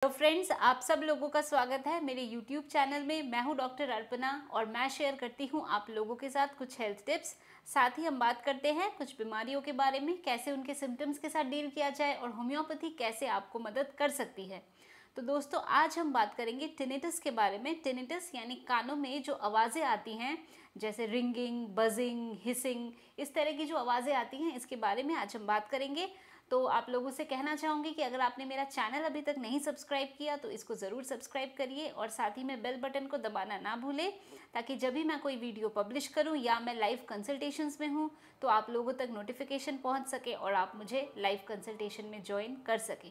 तो फ्रेंड्स, आप सब लोगों का स्वागत है मेरे YouTube चैनल में। मैं हूं डॉक्टर अर्पणा और मैं शेयर करती हूं आप लोगों के साथ कुछ हेल्थ टिप्स। साथ ही हम बात करते हैं कुछ बीमारियों के बारे में, कैसे उनके सिम्टम्स के साथ डील किया जाए और होम्योपैथी कैसे आपको मदद कर सकती है। तो दोस्तों, आज हम बात करेंगे टिनिटस के बारे में। टिनिटस यानी कानों में जो आवाज़ें आती हैं, जैसे रिंगिंग, बजिंग, हिसिंग, इस तरह की जो आवाज़ें आती हैं, इसके बारे में आज हम बात करेंगे। तो आप लोगों से कहना चाहूँगी कि अगर आपने मेरा चैनल अभी तक नहीं सब्सक्राइब किया तो इसको ज़रूर सब्सक्राइब करिए और साथ ही में बेल बटन को दबाना ना भूलें, ताकि जब भी मैं कोई वीडियो पब्लिश करूँ या मैं लाइव कंसल्टेशंस में हूँ तो आप लोगों तक नोटिफिकेशन पहुँच सके और आप मुझे लाइव कंसल्टेशन में ज्वाइन कर सकें।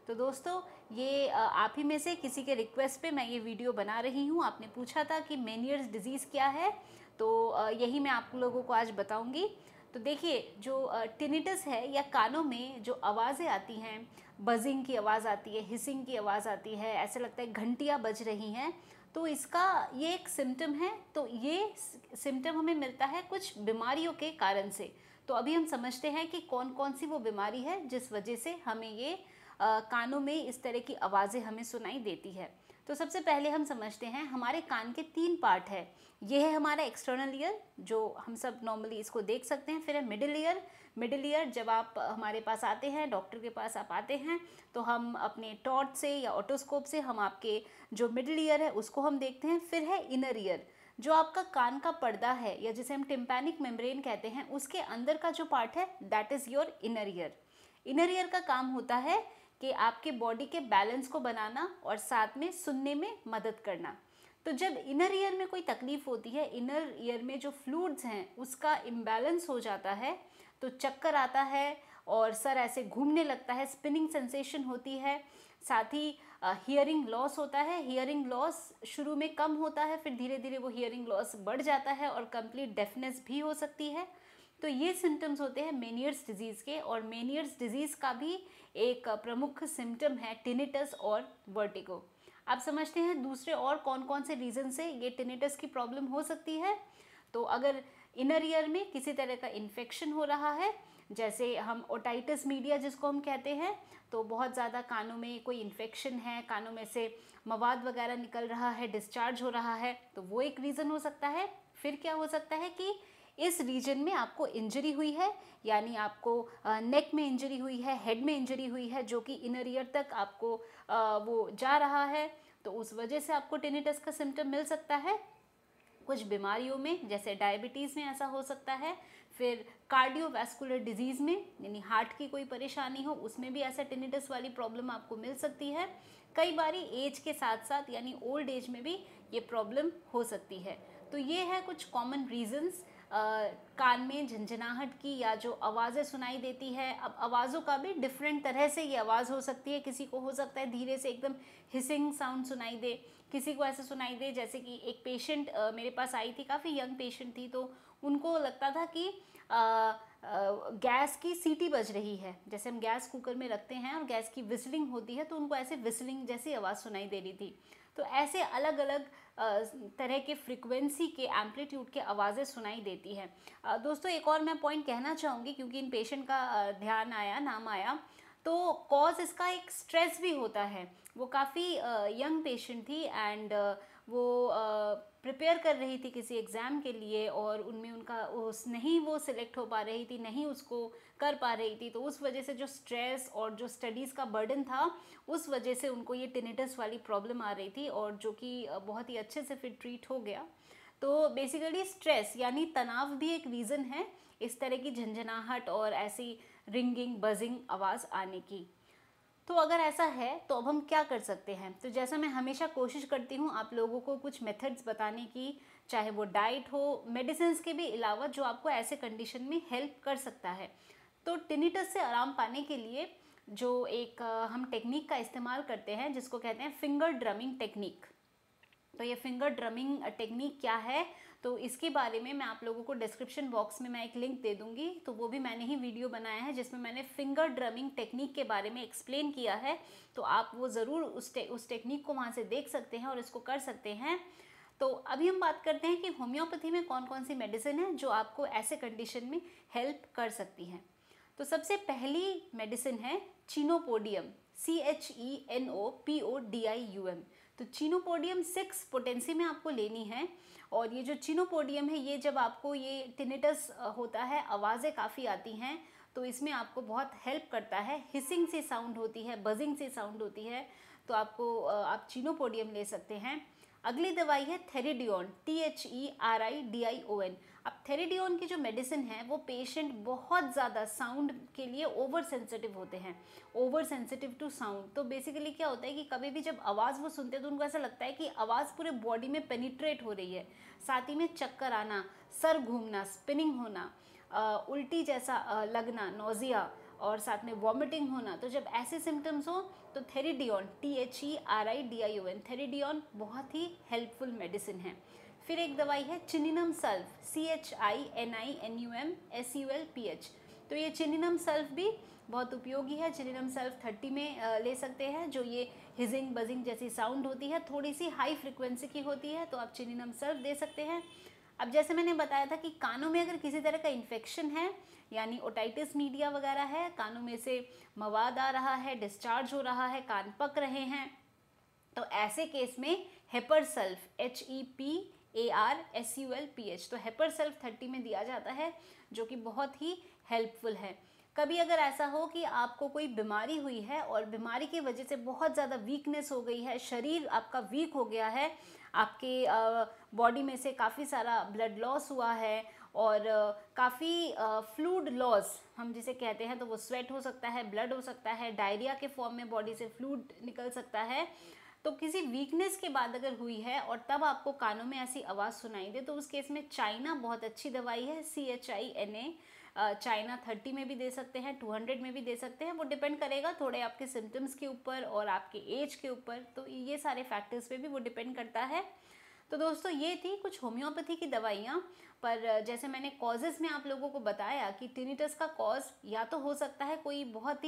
तो दोस्तों, ये आप ही में से किसी के रिक्वेस्ट पे मैं ये वीडियो बना रही हूँ। आपने पूछा था कि मेनियर्स डिजीज़ क्या है, तो यही मैं आप लोगों को आज बताऊँगी। तो देखिए, जो टिनिटस है या कानों में जो आवाज़ें आती हैं, बजिंग की आवाज़ आती है, हिसिंग की आवाज़ आती है, ऐसे लगता है घंटियाँ बज रही हैं, तो इसका ये एक सिम्टम है। तो ये सिम्टम हमें मिलता है कुछ बीमारियों के कारण से। तो अभी हम समझते हैं कि कौन कौन सी वो बीमारी है जिस वजह से हमें ये कानों में इस तरह की आवाज़ें हमें सुनाई देती है। तो सबसे पहले हम समझते हैं, हमारे कान के 3 पार्ट है। ये है हमारा एक्सटर्नल ईयर, जो हम सब नॉर्मली इसको देख सकते हैं। फिर है मिडिल ईयर। मिडिल ईयर जब आप हमारे पास आते हैं, डॉक्टर के पास आप आते हैं, तो हम अपने टॉर्च से या ऑटोस्कोप से हम आपके जो मिडिल ईयर है उसको हम देखते हैं। फिर है इनर ईयर, जो आपका कान का पर्दा है या जिसे हम टिम्पैनिक मेम्ब्रेन कहते हैं, उसके अंदर का जो पार्ट है that is your inner ear. Inner ear का काम होता है कि आपके बॉडी के बैलेंस को बनाना और साथ में सुनने में मदद करना। तो जब इनर ईयर में कोई तकलीफ होती है, इनर ईयर में जो फ्लूइड्स हैं उसका इम्बैलेंस हो जाता है, तो चक्कर आता है और सर ऐसे घूमने लगता है, स्पिनिंग सेंसेशन होती है। साथ ही हियरिंग लॉस होता है। हियरिंग लॉस शुरू में कम होता है, फिर धीरे धीरे वो हियरिंग लॉस बढ़ जाता है और कंप्लीट डेफनेस भी हो सकती है। तो ये सिम्टम्स होते हैं मेनियर्स डिजीज़ के। और मेनियर्स डिजीज़ का भी एक प्रमुख सिम्टम है टिनिटस और वर्टिगो। आप समझते हैं दूसरे और कौन कौन से रीज़न से ये टिनिटस की प्रॉब्लम हो सकती है। तो अगर इनर ईयर में किसी तरह का इन्फेक्शन हो रहा है, जैसे हम ओटाइटिस मीडिया जिसको हम कहते हैं, तो बहुत ज़्यादा कानों में कोई इन्फेक्शन है, कानों में से मवाद वगैरह निकल रहा है, डिस्चार्ज हो रहा है, तो वो एक रीज़न हो सकता है। फिर क्या हो सकता है कि इस रीजन में आपको इंजरी हुई है, यानी आपको नेक में इंजरी हुई है, हेड में इंजरी हुई है, जो कि इनर ईयर तक आपको वो जा रहा है, तो उस वजह से आपको टिनिटस का सिम्टम मिल सकता है। कुछ बीमारियों में जैसे डायबिटीज़ में ऐसा हो सकता है। फिर कार्डियोवैस्कुलर डिजीज़ में, यानी हार्ट की कोई परेशानी हो, उसमें भी ऐसा टिनिटस वाली प्रॉब्लम आपको मिल सकती है। कई बारी एज के साथ साथ यानी ओल्ड एज में भी ये प्रॉब्लम हो सकती है। तो ये है कुछ कॉमन रीजंस कान में झंझनाहट की या जो आवाज़ें सुनाई देती है। अब आवाज़ों का भी डिफरेंट तरह से ये आवाज़ हो सकती है। किसी को हो सकता है धीरे से एकदम हिसिंग साउंड सुनाई दे, किसी को ऐसे सुनाई दे जैसे कि एक पेशेंट मेरे पास आई थी, काफ़ी यंग पेशेंट थी, तो उनको लगता था कि गैस की सीटी बज रही है। जैसे हम गैस कुकर में रखते हैं और गैस की विसलिंग होती है, तो उनको ऐसे विसलिंग जैसी आवाज़ सुनाई दे रही थी। तो ऐसे अलग अलग तरह के फ्रिक्वेंसी के एम्पलीट्यूड के आवाज़ें सुनाई देती हैं। दोस्तों, एक और मैं पॉइंट कहना चाहूँगी, क्योंकि इन पेशेंट का नाम आया, तो कॉज इसका एक स्ट्रेस भी होता है। वो काफ़ी यंग पेशेंट थी एंड वो प्रिपेयर कर रही थी किसी एग्ज़ाम के लिए, और उनमें उनका उस नहीं वो सिलेक्ट हो पा रही थी, नहीं उसको कर पा रही थी। तो उस वजह से जो स्ट्रेस और जो स्टडीज़ का बर्डन था, उस वजह से उनको ये टिनिटस वाली प्रॉब्लम आ रही थी, और जो कि बहुत ही अच्छे से फिर ट्रीट हो गया। तो बेसिकली स्ट्रेस यानी तनाव भी एक रीज़न है इस तरह की झंझनाहट और ऐसी रिंगिंग, बजिंग आवाज़ आने की। तो अगर ऐसा है तो अब हम क्या कर सकते हैं। तो जैसा मैं हमेशा कोशिश करती हूँ आप लोगों को कुछ मेथड्स बताने की, चाहे वो डाइट हो, मेडिसिन के भी अलावा, जो आपको ऐसे कंडीशन में हेल्प कर सकता है। तो टिनिटस से आराम पाने के लिए जो एक हम टेक्निक का इस्तेमाल करते हैं, जिसको कहते हैं फिंगर ड्रमिंग टेक्निक। तो ये फिंगर ड्रमिंग टेक्निक क्या है, तो इसके बारे में मैं आप लोगों को डिस्क्रिप्शन बॉक्स में मैं एक लिंक दे दूंगी। तो वो भी मैंने ही वीडियो बनाया है जिसमें मैंने फिंगर ड्रमिंग टेक्निक के बारे में एक्सप्लेन किया है। तो आप वो ज़रूर उस टेक्निक को वहाँ से देख सकते हैं और इसको कर सकते हैं। तो अभी हम बात करते हैं कि होम्योपैथी में कौन कौन सी मेडिसिन है जो आपको ऐसे कंडीशन में हेल्प कर सकती हैं। तो सबसे पहली मेडिसिन है चिनोपोडियम, CHENOPODIUM। तो चिनोपोडियम 6 पोटेंसी में आपको लेनी है। और ये जो चिनोपोडियम है, ये जब आपको ये टिनिटस होता है, आवाज़ें काफ़ी आती हैं, तो इसमें आपको बहुत हेल्प करता है। हिसिंग से साउंड होती है, बजिंग से साउंड होती है, तो आप चिनोपोडियम ले सकते हैं। अगली दवाई है थेरिडियोन, THERIDION। अब थेरिडियोन की जो मेडिसिन है वो पेशेंट बहुत ज़्यादा साउंड के लिए ओवर सेंसिटिव होते हैं, ओवर सेंसिटिव टू साउंड। तो बेसिकली क्या होता है कि कभी भी जब आवाज़ वो सुनते हैं तो उनको ऐसा लगता है कि आवाज़ पूरे बॉडी में पेनिट्रेट हो रही है, साथ ही में चक्कर आना, सर घूमना, स्पिनिंग होना, उल्टी जैसा लगना, नोजिया, और साथ में वॉमिटिंग होना। तो जब ऐसे सिम्टम्स हो तो थेरिडियोन, THERIDION, थेरिडियोन बहुत ही हेल्पफुल मेडिसिन है। फिर एक दवाई है चिनिनम सल्फ, CHININUMSULPH। तो ये चिनिनम सल्फ भी बहुत उपयोगी है। चिनिनम सल्फ 30 में ले सकते हैं। जो ये हिजिंग बजिंग जैसी साउंड होती है, थोड़ी सी हाई फ्रिक्वेंसी की होती है, तो आप चिनिनम सल्फ दे सकते हैं। अब जैसे मैंने बताया था कि कानों में अगर किसी तरह का इन्फेक्शन है, यानी ओटाइटिस मीडिया वगैरह है, कानों में से मवाद आ रहा है, डिस्चार्ज हो रहा है, कान पक रहे हैं, तो ऐसे केस में हेपरसल्फ, HEPARSULPH, तो हेपरसल्फ 30 में दिया जाता है, जो कि बहुत ही हेल्पफुल है। कभी अगर ऐसा हो कि आपको कोई बीमारी हुई है और बीमारी की वजह से बहुत ज़्यादा वीकनेस हो गई है, शरीर आपका वीक हो गया है, आपके बॉडी में से काफ़ी सारा ब्लड लॉस हुआ है और काफ़ी फ्लूइड लॉस हम जिसे कहते हैं, तो वो स्वेट हो सकता है, ब्लड हो सकता है, डायरिया के फॉर्म में बॉडी से फ्लूइड निकल सकता है। तो किसी वीकनेस के बाद अगर हुई है और तब आपको कानों में ऐसी आवाज़ सुनाई दे, तो उस केस में चाइना बहुत अच्छी दवाई है, CHINA। चाइना 30 में भी दे सकते हैं, 200 में भी दे सकते हैं, वो डिपेंड करेगा थोड़े आपके सिम्टम्स के ऊपर और आपके एज के ऊपर, तो ये सारे फैक्टर्स पे भी वो डिपेंड करता है। तो दोस्तों ये थी कुछ होम्योपैथी की दवाइयाँ। पर जैसे मैंने कॉजेज़ में आप लोगों को बताया कि टिनिटस का कॉज या तो हो सकता है कोई बहुत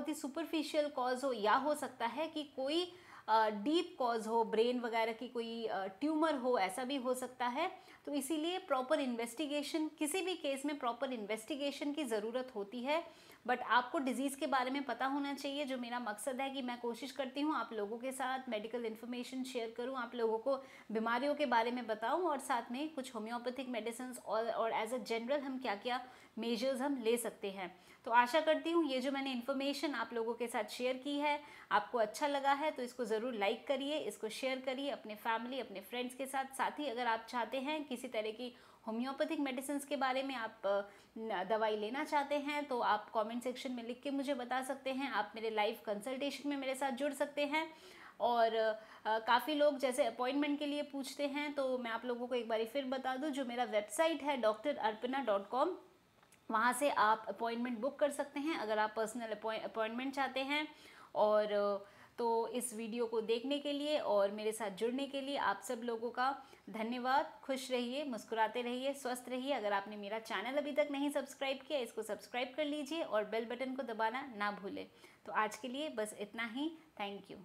ही सुपरफिशियल कॉज हो, या हो सकता है कि कोई डीप कॉज हो, ब्रेन वगैरह की कोई ट्यूमर हो, ऐसा भी हो सकता है। तो इसीलिए प्रॉपर इन्वेस्टिगेशन, किसी भी केस में प्रॉपर इन्वेस्टिगेशन की ज़रूरत होती है। बट आपको डिजीज़ के बारे में पता होना चाहिए। जो मेरा मकसद है कि मैं कोशिश करती हूँ आप लोगों के साथ मेडिकल इन्फॉर्मेशन शेयर करूँ, आप लोगों को बीमारियों के बारे में बताऊँ, और साथ में कुछ होम्योपैथिक मेडिसिन और एज अ जनरल हम क्या क्या मेजर्स हम ले सकते हैं। तो आशा करती हूँ ये जो मैंने इन्फॉर्मेशन आप लोगों के साथ शेयर की है आपको अच्छा लगा है, तो इसको ज़रूर लाइक करिए, इसको शेयर करिए अपने फैमिली, अपने फ्रेंड्स के साथ। साथ ही अगर आप चाहते हैं किसी तरह की होम्योपैथिक मेडिसिन के बारे में आप दवाई लेना चाहते हैं, तो आप कमेंट सेक्शन में लिख के मुझे बता सकते हैं। आप मेरे लाइव कंसल्टेशन में मेरे साथ जुड़ सकते हैं। और काफ़ी लोग जैसे अपॉइंटमेंट के लिए पूछते हैं, तो मैं आप लोगों को एक बारी फिर बता दूं, जो मेरा वेबसाइट है drarpana.com, वहाँ से आप अपॉइंटमेंट बुक कर सकते हैं अगर आप पर्सनल अपॉइंटमेंट चाहते हैं। और तो इस वीडियो को देखने के लिए और मेरे साथ जुड़ने के लिए आप सब लोगों का धन्यवाद। खुश रहिए, मुस्कुराते रहिए, स्वस्थ रहिए। अगर आपने मेरा चैनल अभी तक नहीं सब्सक्राइब किया, इसको सब्सक्राइब कर लीजिए और बेल बटन को दबाना ना भूलें। तो आज के लिए बस इतना ही। Thank you.